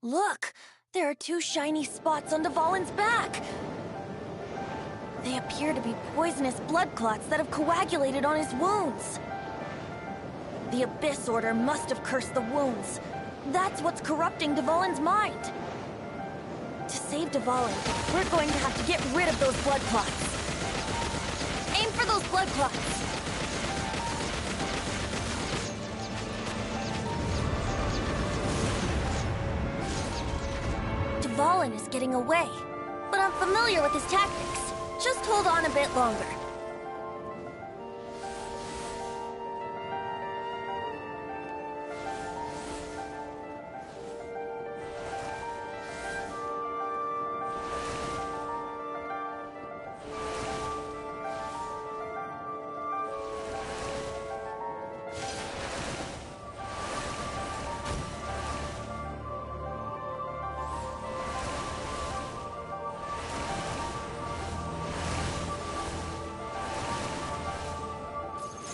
Look! There are two shiny spots on Dvalin's back! They appear to be poisonous blood clots that have coagulated on his wounds. The Abyss Order must have cursed the wounds. That's what's corrupting Dvalin's mind. To save Dvalin, we're going to have to get rid of those blood clots. Aim for those blood clots! Dvalin is getting away, but I'm familiar with his tactics. Just hold on a bit longer.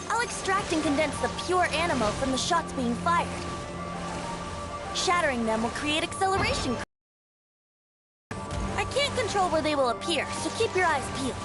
I'll extract and condense the pure animo from the shots being fired. Shattering them will create acceleration. I can't control where they will appear, so keep your eyes peeled.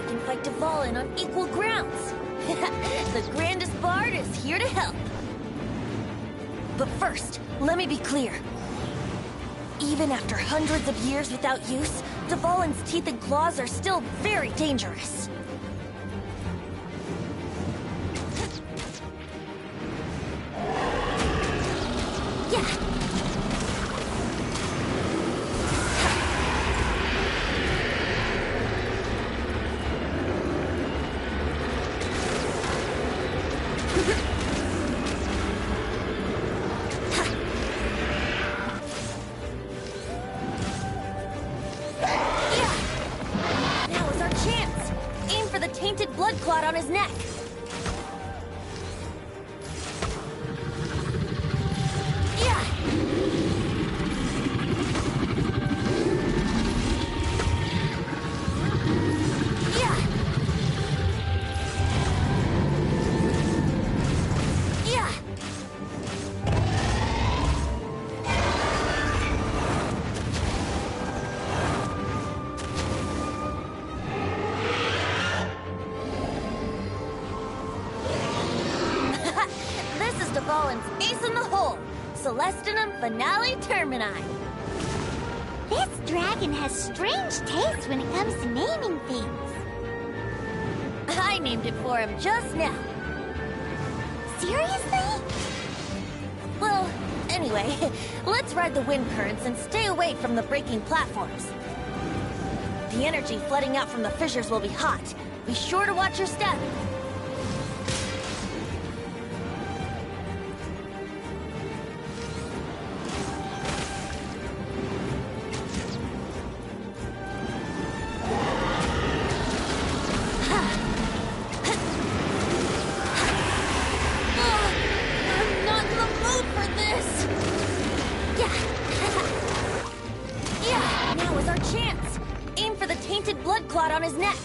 can fight Dvalin on equal grounds. The grandest bard is here to help. But first, let me be clear. Even after hundreds of years without use, Dvalin's teeth and claws are still very dangerous. Blood clot on his neck. Yeah. Yeah. Yeah. Dvalin's ace in the hole, Celestinum Finale Termini. This dragon has strange taste when it comes to naming things. I named it for him just now. Seriously? Well, anyway, let's ride the wind currents and stay away from the breaking platforms. The energy flooding out from the fissures will be hot. Be sure to watch your step. Blood clot on his neck.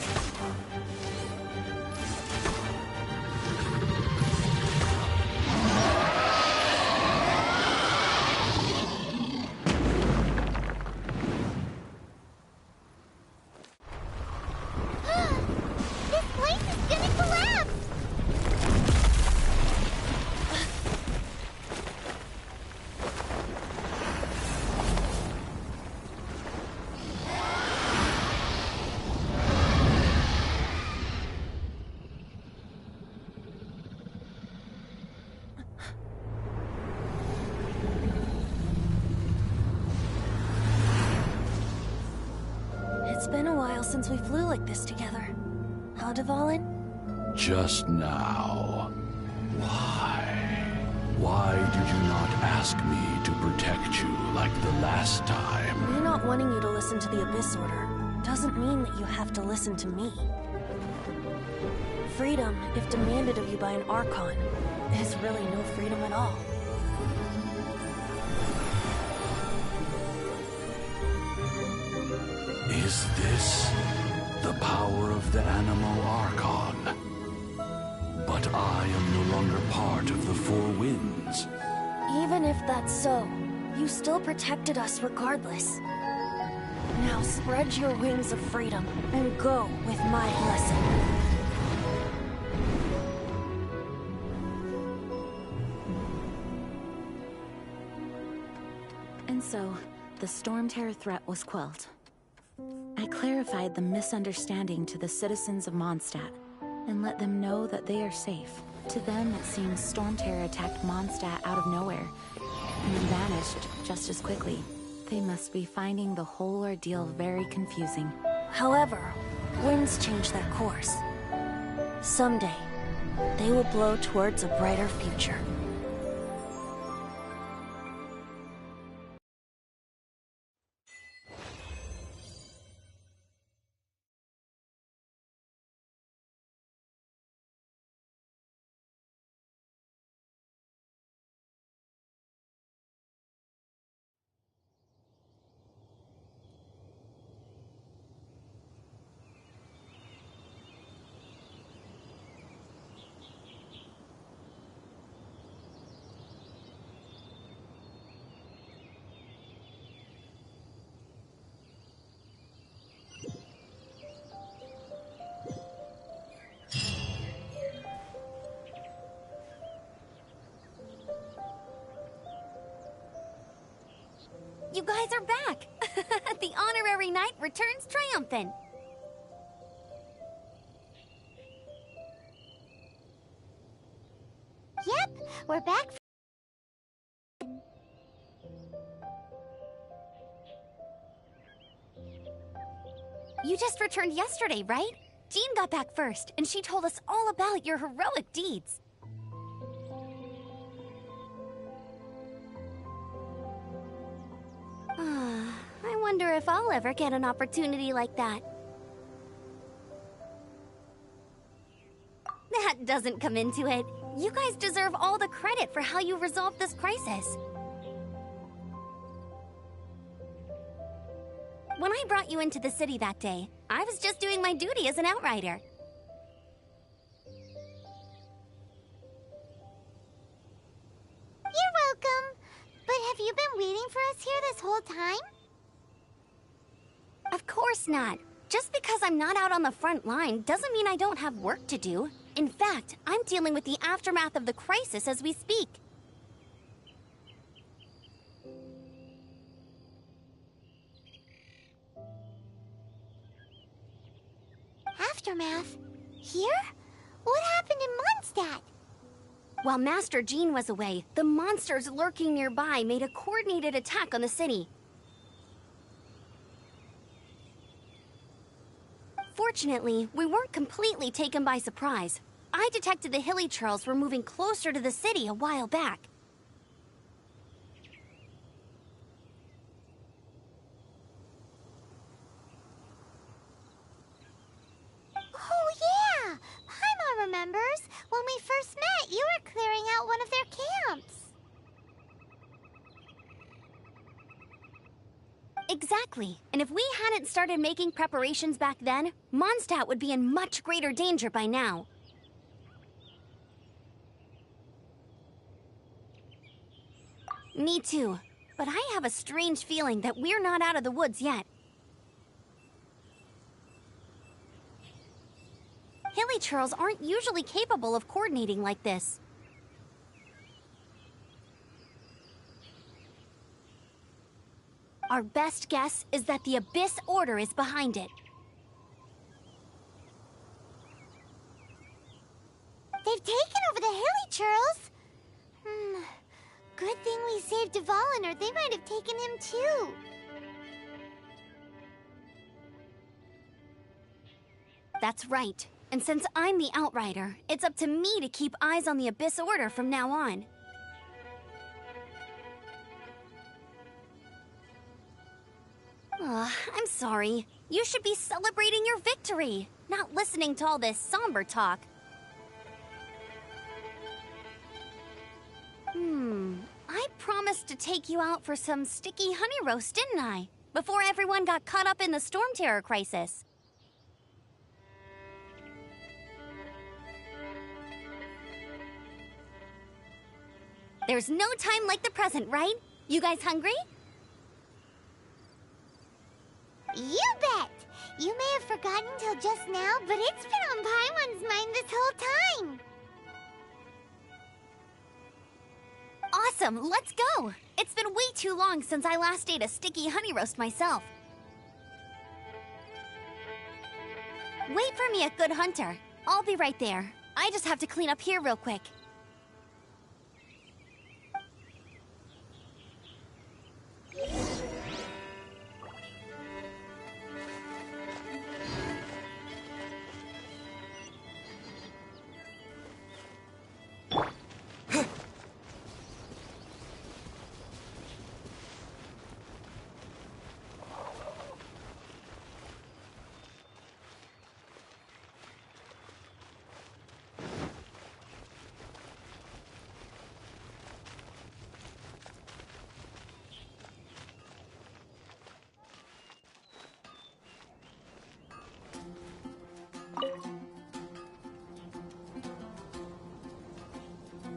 This place is gonna collapse. It's been a while since we flew like this together. Huh, Dvalin? Just now. Why? Why did you not ask me to protect you like the last time? Me not wanting you to listen to the Abyss Order doesn't mean that you have to listen to me. Freedom, if demanded of you by an Archon, is really no freedom at all. Is this the power of the Animal Archon? But I am no longer part of the Four Winds. Even if that's so, you still protected us regardless. Now spread your wings of freedom and go with my blessing. And so, the Storm Terror threat was quelled. I clarified the misunderstanding to the citizens of Mondstadt, and let them know that they are safe. To them, it seems Storm Terror attacked Mondstadt out of nowhere, and then vanished just as quickly. They must be finding the whole ordeal very confusing. However, winds change their course. Someday, they will blow towards a brighter future. are back! The honorary knight returns triumphant. Yep, we're back. You just returned yesterday, right? Jean got back first, and she told us all about your heroic deeds. I wonder if I'll ever get an opportunity like that. That doesn't come into it. You guys deserve all the credit for how you resolved this crisis. When I brought you into the city that day, I was just doing my duty as an outrider. You're welcome. But have you been waiting for us here this whole time? Of course not. Just because I'm not out on the front line doesn't mean I don't have work to do. In fact, I'm dealing with the aftermath of the crisis as we speak. Aftermath? Here? What happened in Mondstadt? While Master Jean was away, the monsters lurking nearby made a coordinated attack on the city. Fortunately, we weren't completely taken by surprise. I detected the Hilly Churls were moving closer to the city a while back. Oh yeah! Paimon remembers. When we first met, you were clearing out one of their camps. Exactly. And if we hadn't started making preparations back then, Mondstadt would be in much greater danger by now. Me too. But I have a strange feeling that we're not out of the woods yet. Hilly Churls aren't usually capable of coordinating like this. Our best guess is that the Abyss Order is behind it. They've taken over the Hilly Churls! Good thing we saved Dvalin, or they might have taken him too. That's right. And since I'm the Outrider, it's up to me to keep eyes on the Abyss Order from now on. I'm sorry. You should be celebrating your victory, not listening to all this somber talk. I promised to take you out for some sticky honey roast, didn't I? Before everyone got caught up in the Storm Terror crisis. There's no time like the present, right? You guys hungry? You bet! You may have forgotten till just now, but it's been on Paimon's mind this whole time! Awesome, let's go! It's been way too long since I last ate a sticky honey roast myself. Wait for me at Good Hunter. I'll be right there. I just have to clean up here real quick.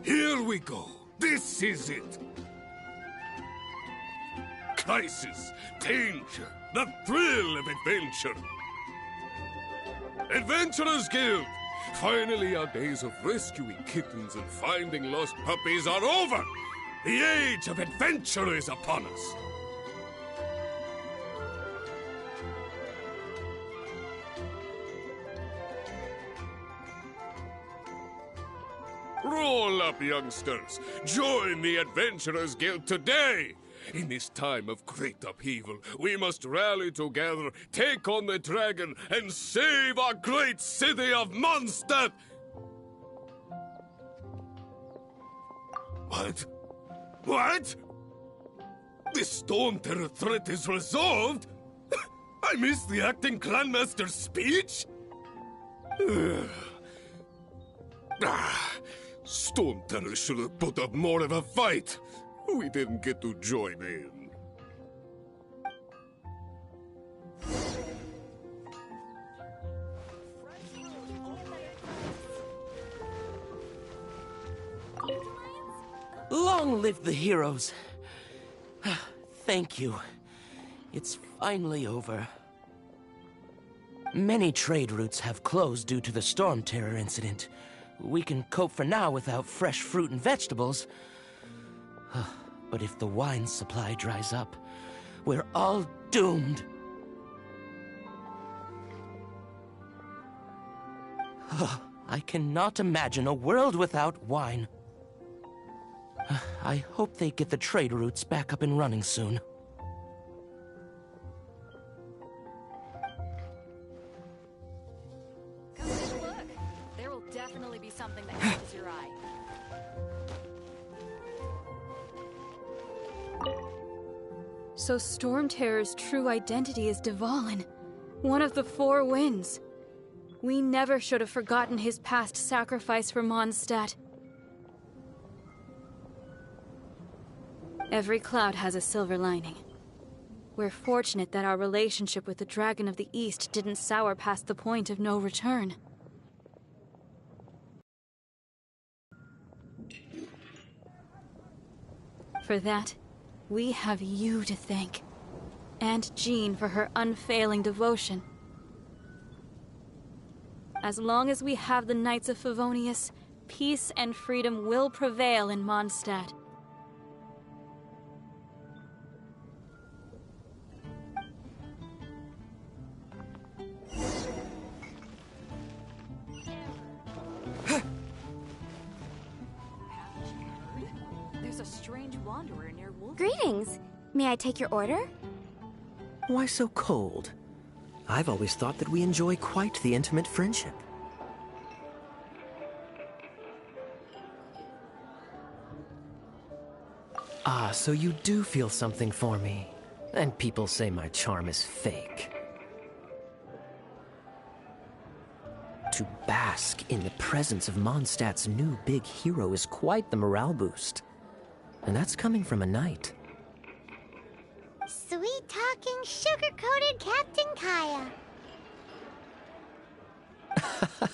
Here we go. This is it. Crisis, danger, the thrill of adventure. Adventurers Guild! Finally, our days of rescuing kittens and finding lost puppies are over! The age of adventure is upon us! Roll up, youngsters. Join the Adventurers Guild today. In this time of great upheaval, we must rally together, take on the dragon, and save our great city of Mondstadt! What? What? The Storm Terror threat is resolved? I missed the acting clanmaster's speech? Storm Terror should have put up more of a fight. We didn't get to join in. Long live the heroes. Thank you. It's finally over. Many trade routes have closed due to the Storm Terror incident. We can cope for now without fresh fruit and vegetables. But if the wine supply dries up, we're all doomed. I cannot imagine a world without wine. I hope they get the trade routes back up and running soon. Come take a look. There will definitely be something that catches your eye. So Storm Terror's true identity is Dvalin, one of the Four Winds. We never should have forgotten his past sacrifice for Mondstadt. Every cloud has a silver lining. We're fortunate that our relationship with the Dragon of the East didn't sour past the point of no return. For that, we have you to thank. And Jean for her unfailing devotion. As long as we have the Knights of Favonius, peace and freedom will prevail in Mondstadt. There's a strange wanderer near Wolf. Greetings. May I take your order? Why so cold? I've always thought that we enjoy quite the intimate friendship. Ah, so you do feel something for me. And people say my charm is fake. To bask in the presence of Mondstadt's new big hero is quite the morale boost. And that's coming from a knight. Sweet-talking, sugar-coated Captain Kaya.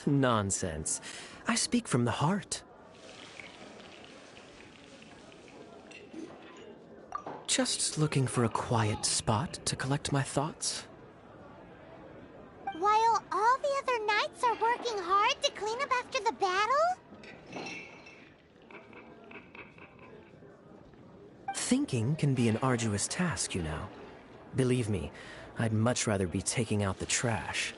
Nonsense. I speak from the heart. Just looking for a quiet spot to collect my thoughts. While all the other knights are working hard to clean up after the battle? Thinking can be an arduous task, you know. Believe me, I'd much rather be taking out the trash.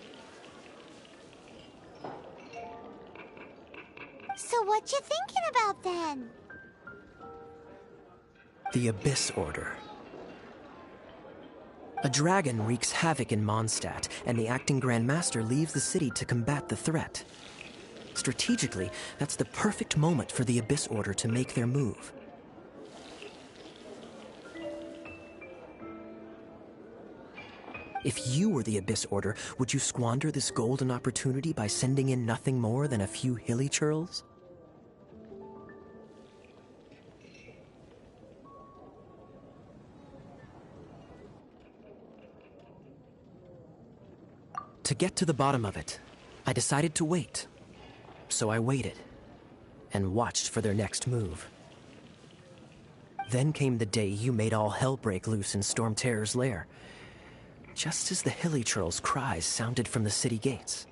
So what you thinking about then? The Abyss Order. A dragon wreaks havoc in Mondstadt, and the acting Grand Master leaves the city to combat the threat. Strategically, that's the perfect moment for the Abyss Order to make their move. If you were the Abyss Order, would you squander this golden opportunity by sending in nothing more than a few hilly churls? To get to the bottom of it, I decided to wait. So I waited, and watched for their next move. Then came the day you made all hell break loose in Storm Terror's lair, just as the hilly churl's cries sounded from the city gates.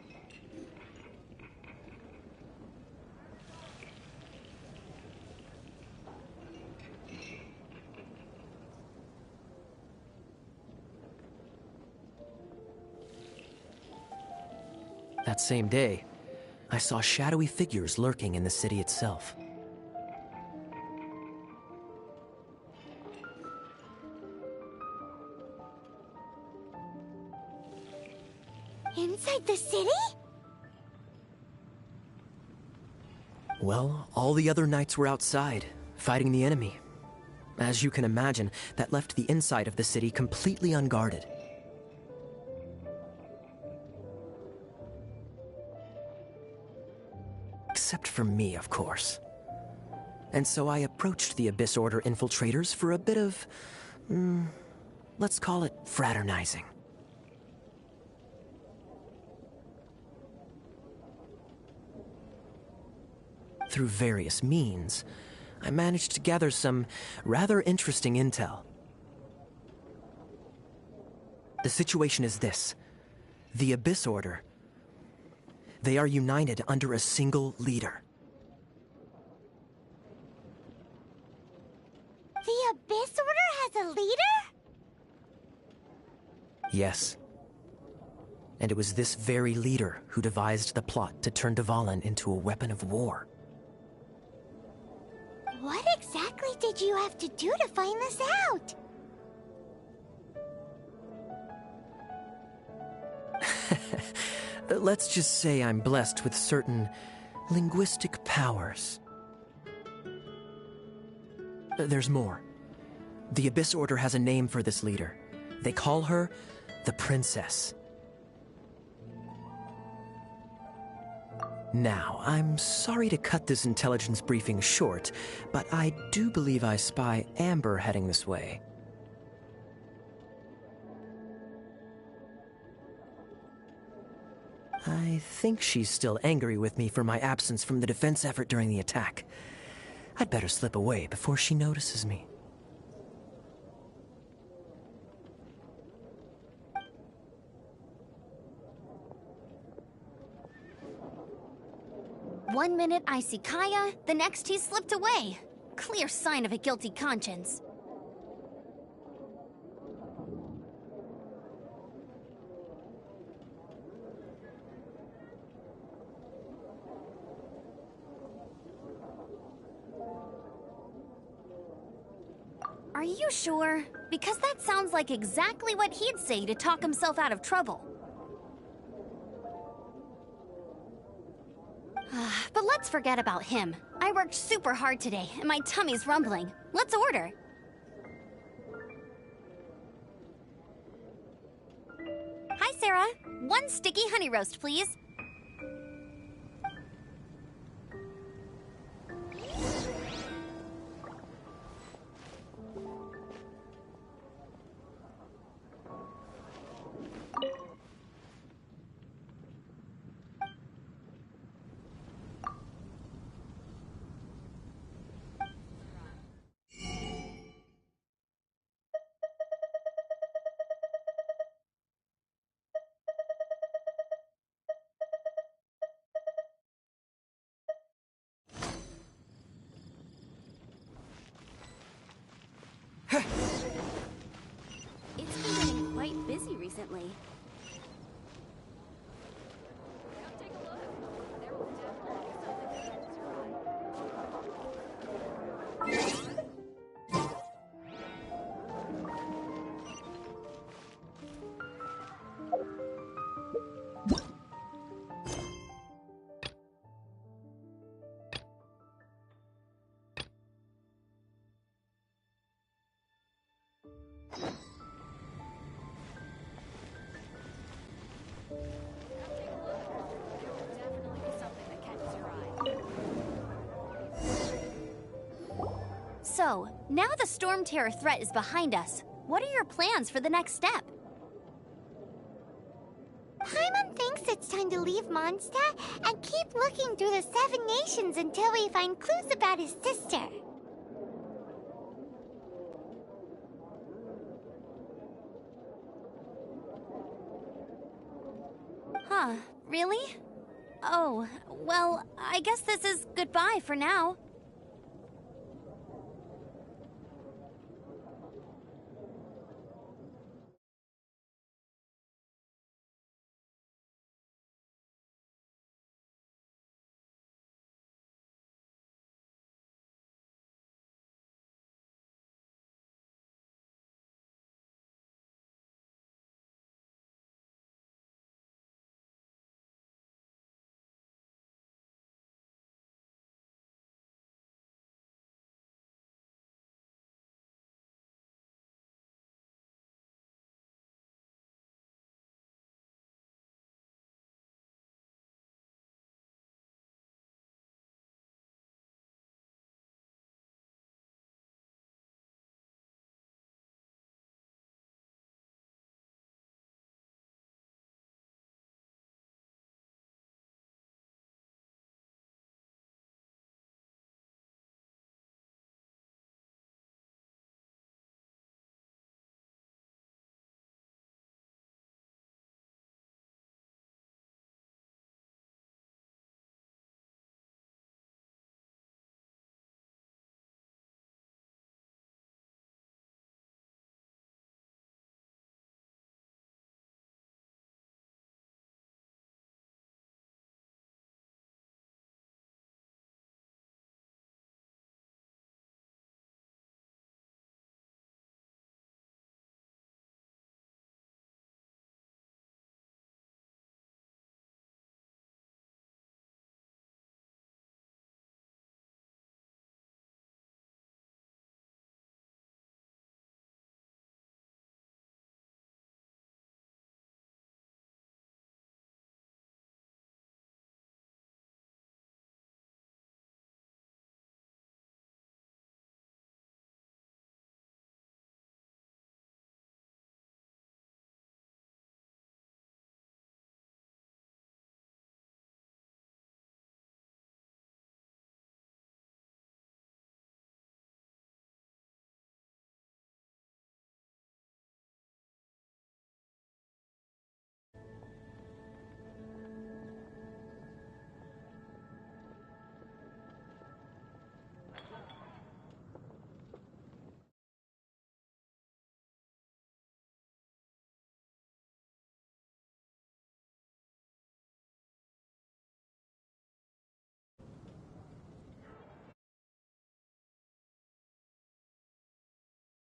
That same day, I saw shadowy figures lurking in the city itself. Inside the city? Well, all the other knights were outside, fighting the enemy. As you can imagine, that left the inside of the city completely unguarded. Except for me, of course. And so I approached the Abyss Order infiltrators for a bit of, let's call it fraternizing. Through various means, I managed to gather some rather interesting intel. The situation is this. The Abyss Order, they are united under a single leader. The Abyss Order has a leader? Yes. And it was this very leader who devised the plot to turn Dvalin into a weapon of war. What exactly did you have to do to find this out? Let's just say I'm blessed with certain linguistic powers. There's more. The Abyss Order has a name for this leader. They call her the Princess. Now, I'm sorry to cut this intelligence briefing short, but I do believe I spy Amber heading this way. I think she's still angry with me for my absence from the defense effort during the attack. I'd better slip away before she notices me. One minute I see Kaya, the next he slipped away. Clear sign of a guilty conscience. Are you sure? Because that sounds like exactly what he'd say to talk himself out of trouble. But let's forget about him. I worked super hard today, and my tummy's rumbling. Let's order. Hi, Sarah. One sticky honey roast, please. It's been getting quite busy recently. Come take a look. There will definitely be something that catches your eye. So, now the Storm Terror threat is behind us. What are your plans for the next step? Paimon thinks it's time to leave Mondstadt and keep looking through the 7 nations until we find clues about his sister. Huh, really? Oh, well, I guess this is goodbye for now.